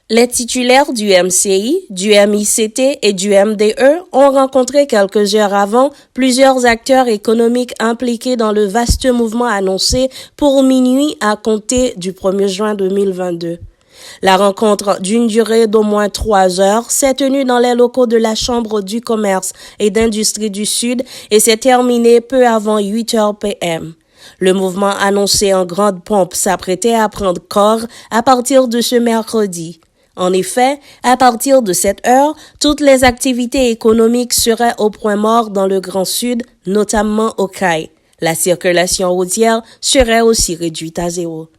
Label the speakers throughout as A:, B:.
A: Les titulaires du MCI, du MICT et du MDE ont rencontré quelques heures avant plusieurs acteurs économiques impliqués dans le vaste mouvement annoncé pour minuit à compter du 1er juin 2022. La rencontre d'une durée d'au moins 3 heures s'est tenue dans les locaux de la Chambre du commerce et d'industrie du Sud et s'est terminée peu avant 8h p.m. Le mouvement annoncé en grande pompe s'apprêtait à prendre corps à partir de ce mercredi. En effet, à partir de cette heure, toutes les activités économiques seraient au point mort dans le Grand Sud, notamment au CAI. La circulation routière serait aussi réduite à 0.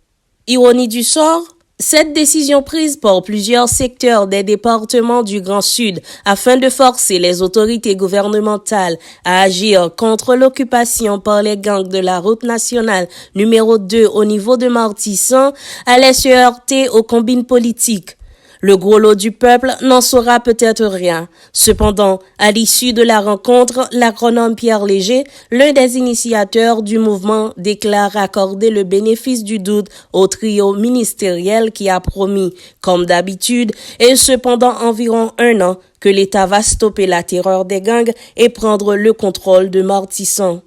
A: Ironie du sort, cette décision prise par plusieurs secteurs des départements du Grand Sud afin de forcer les autorités gouvernementales à agir contre l'occupation par les gangs de la route nationale numéro 2 au niveau de Martissan allait se heurter aux combines politiques. Le gros lot du peuple n'en saura peut-être rien. Cependant, à l'issue de la rencontre, l'agronome Pierre Léger, l'un des initiateurs du mouvement, déclare accorder le bénéfice du doute au trio ministériel qui a promis, comme d'habitude, et cependant environ 1 an, que l'État va stopper la terreur des gangs et prendre le contrôle de Martissan.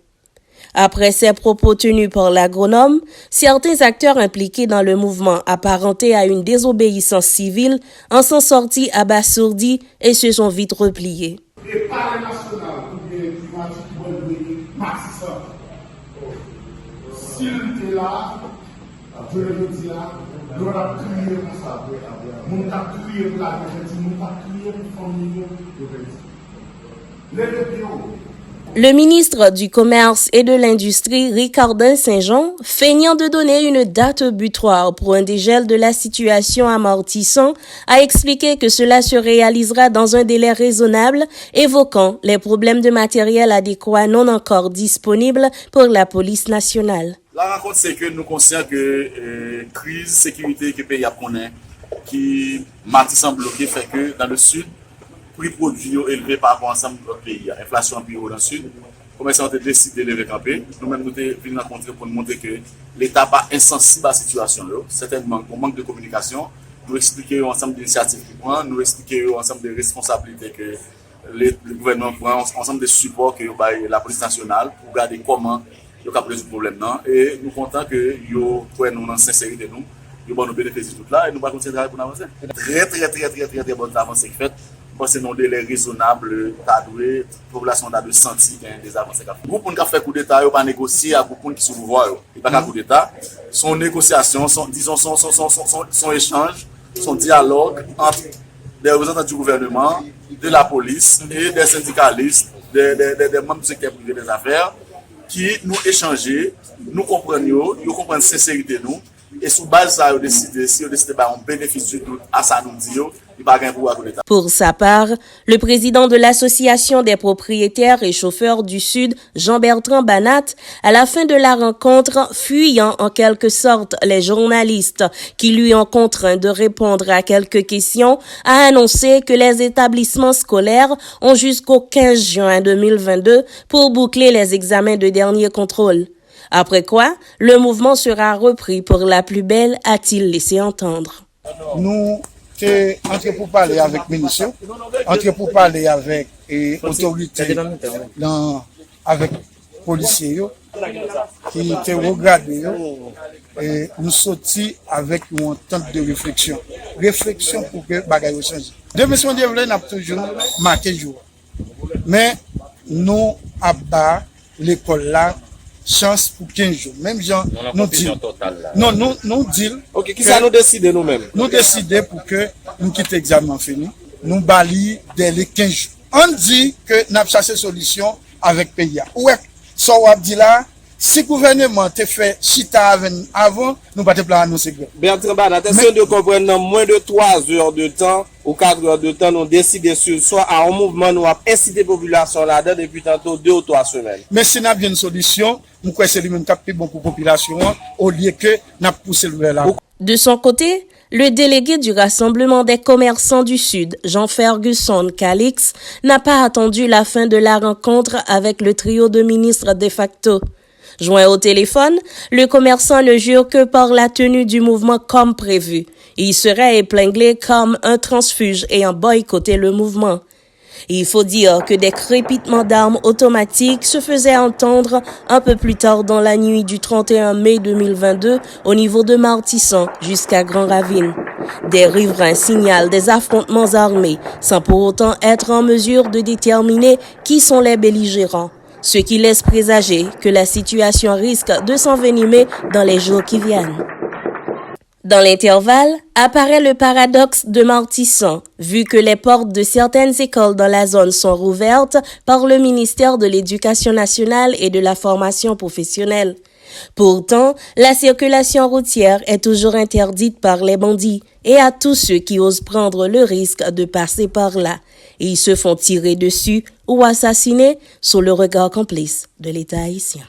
A: Après ces propos tenus par l'agronome, certains acteurs impliqués dans le mouvement apparenté à une désobéissance civile en sont sortis abasourdis et se sont vite repliés. Le ministre du Commerce et de l'Industrie, Ricardin Saint-Jean, feignant de donner une date butoir pour un dégel de la situation à Martissan, a expliqué que cela se réalisera dans un délai raisonnable, évoquant les problèmes de matériel adéquat non encore disponibles pour la police nationale.
B: La rencontre, c'est que nous conscients que crise sécurité que le pays a connaît, qui Martissan bloqué, fait que dans le sud, prix produits élevé par rapport à l'ensemble de notre pays. Inflation en plus haut dans le sud. Les commerçants ont décidé de lever camper. Nous-mêmes, nous sommes venus rencontrer pour nous montrer que l'État n'est pas insensible à la situation. Certainement, on manque de communication. Nous expliquons ensemble d'initiatives qu'il prend, nous expliquons ensemble des responsabilités que le gouvernement prend, ensemble des supports que la police nationale pour regarder comment il y a résoudre ce problème. Et nous sommes contents que nous prenions dans sincérité nous. Nous allons nous bénéficier de tout là et nous allons continuer à travailler pour avancer. Très bonne avancée qui fait. Parce que non délai raisonnable, la population a de sentir des avancées. Groupe qui fait coup d'État, il pas négocier avec groupe qui sont pouvoir, il pas coup d'État. Son négociation, son échange, son dialogue entre des représentants du gouvernement, de la police et des syndicalistes, des membres du secteur privé des affaires, qui nous échangent, nous comprennent, nous comprennent sincérité nous. Et sous base ça, on décide, si on décide on bénéficie du doute à ça nous dit, il pas gain pour l'État.
A: Pour sa part, le président de l'association des propriétaires et chauffeurs du Sud, Jean-Bertrand Banat, à la fin de la rencontre, fuyant en quelque sorte les journalistes qui lui ont contraint de répondre à quelques questions, a annoncé que les établissements scolaires ont jusqu'au 15 juin 2022 pour boucler les examens de dernier contrôle. Après quoi, le mouvement sera repris pour la plus belle, a-t-il laissé entendre.
C: Nous sommes entrés pour parler avec ministre, entrés pour parler avec autorités, avec policiers qui étaient regardés et nous sortis avec une entente de réflexion. Réflexion pour que les choses changent. 2021, nous avons toujours marqué jour. Mais nous avons l'école là. Chance pour 15 jours. Même gens nous disent. Non, nous disons.
D: Ok, qui ça nous décide nous-mêmes?
C: Nous décidons pour que nous quittions l'examen fini. Nous balayons dès les 15 jours. On dit que nous avons cherché solution avec pays. Ouais, ça on dit là. Si le gouvernement te fait chita avant, nous ne pouvons pas annoncer.
D: Bertrand Banat, est-ce de comprendre dans moins de 3 heures de temps ou 4 heures de temps, nous décidons sur soit à un mouvement, nous avons incité la population là-dedans depuis tantôt 2 ou 3 semaines.
C: Mais si nous avons une solution, nous croyons que c'est lui-même qui a plus bon pour la population au lieu que nous avons poussé le là.
A: De son côté, le délégué du Rassemblement des commerçants du Sud, Jean-Ferguson Calix, n'a pas attendu la fin de la rencontre avec le trio de ministres de facto. Joint au téléphone, le commerçant ne jure que par la tenue du mouvement comme prévu. Il serait épinglé comme un transfuge ayant boycotté le mouvement. Il faut dire que des crépitements d'armes automatiques se faisaient entendre un peu plus tard dans la nuit du 31 mai 2022 au niveau de Martissan jusqu'à Grand Ravine. Des riverains signalent des affrontements armés sans pour autant être en mesure de déterminer qui sont les belligérants, ce qui laisse présager que la situation risque de s'envenimer dans les jours qui viennent. Dans l'intervalle, apparaît le paradoxe de Martissan, vu que les portes de certaines écoles dans la zone sont rouvertes par le ministère de l'Éducation nationale et de la formation professionnelle. Pourtant, la circulation routière est toujours interdite par les bandits et à tous ceux qui osent prendre le risque de passer par là. Et ils se font tirer dessus ou assassiner sous le regard complice de l'État haïtien.